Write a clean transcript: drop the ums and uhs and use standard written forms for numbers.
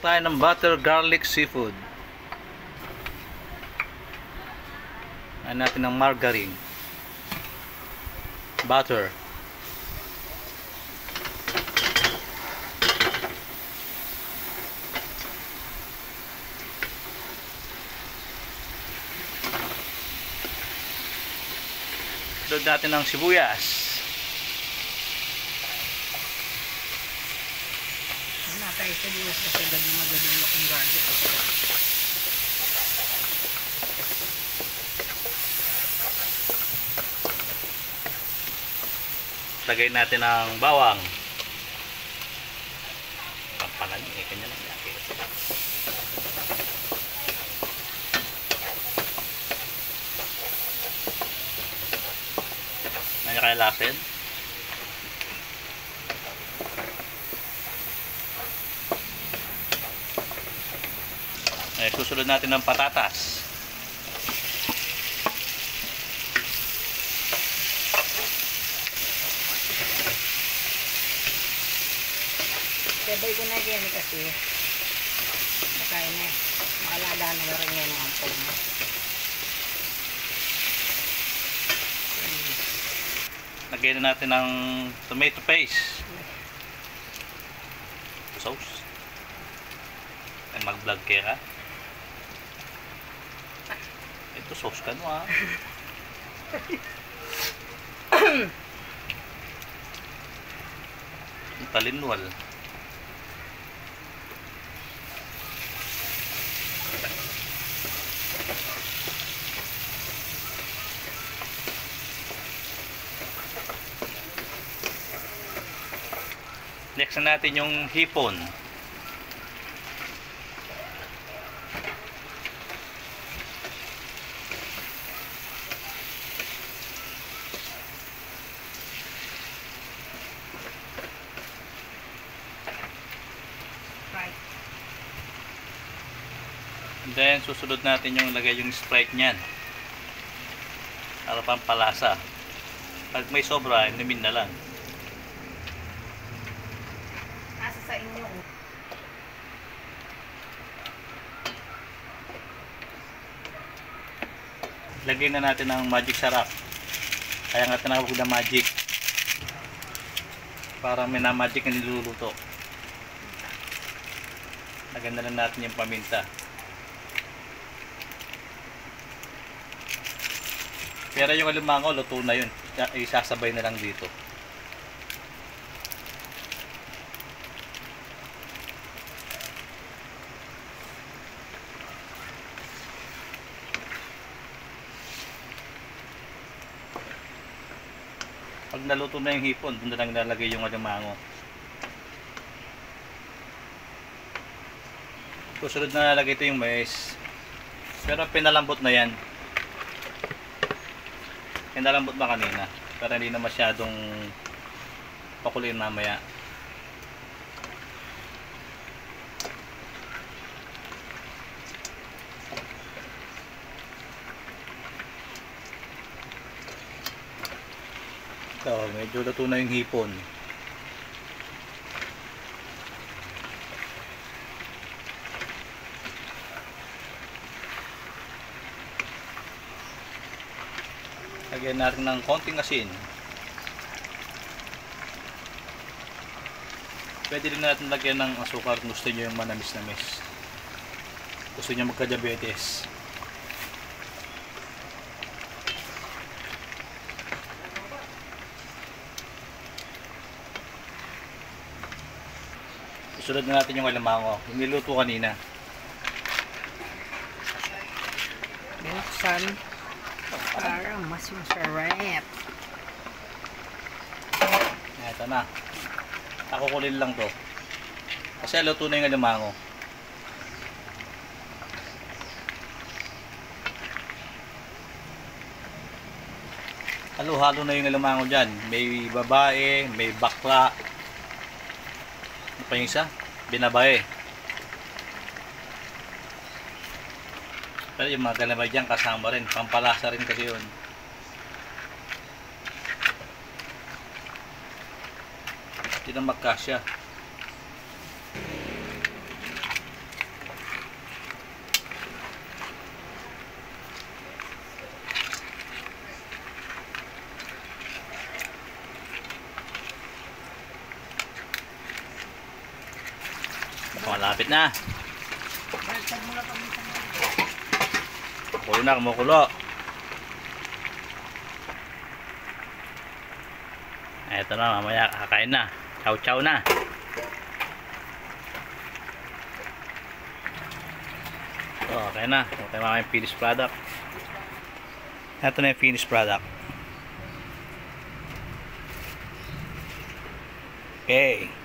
Maglalagay tayo ng butter garlic seafood. Ayan natin ng margarine. Butter. Sunod natin ng sibuyas. Tayo sibuyas kasi magdadulok ng garlic. Lagay natin ang bawang. Pampalan eh, kanya lang natin. Nandiyan kayo lasin. Susunod natin ng patatas. Sabay ko na yan kasi nakain na. Makalala na rin yan ang ampol mo. Lagyan na natin ng tomato paste. Sauce. Ay mag-vlog kaya ka. Ito sauce ka no ha. Talinwal. Next na natin yung hipon. And then susunod natin yung lagay yung Sprite niyan. Para pampalasa. Pag may sobra, inumin na lang. Nasa sa inyo. Lagay na natin ang magic sarap. Kaya nga tinawag na magic. Para may na magic na niluluto. Lagyan na lang natin yung paminta. Pero yung alimango, luto na yun. Isasabay na lang dito. Pag naluto na yung hipon, doon na lang nalagay yung alimango. Susunod na nalagay ito yung mais. Pero pinalambot na yan. Pinalambot na kanina. Pero hindi na masyadong pakuliin mamaya. So, medyo luto na yung hipon. Lagyan natin ng konting asin. Pwede rin natin lagyan ng asukar kung gusto nyo yung manamis-namis. Gusto nyo magka-diabetes. Susunod na natin yung alimango. Yung niluto kanina. Buksan. Parang mas masarap. Ito na. Kukulin lang to. Kasi luto na yung alimango. Halo-halo na yung alimango dyan. May babae, may bakla. Ano pa yung isa? Binabae. Pero yung mga galamay dyan kasama rin. Pampalasa rin kasi yun. Hindi na magkasya. Malapit na. Baliktad mo lang kami sa mga. Kumukulo na, kumukulo. Eto na, mamaya kakain na. Chow chow na. So, okay na. Okay na yung finished product. Eto na yung finished product. Okay.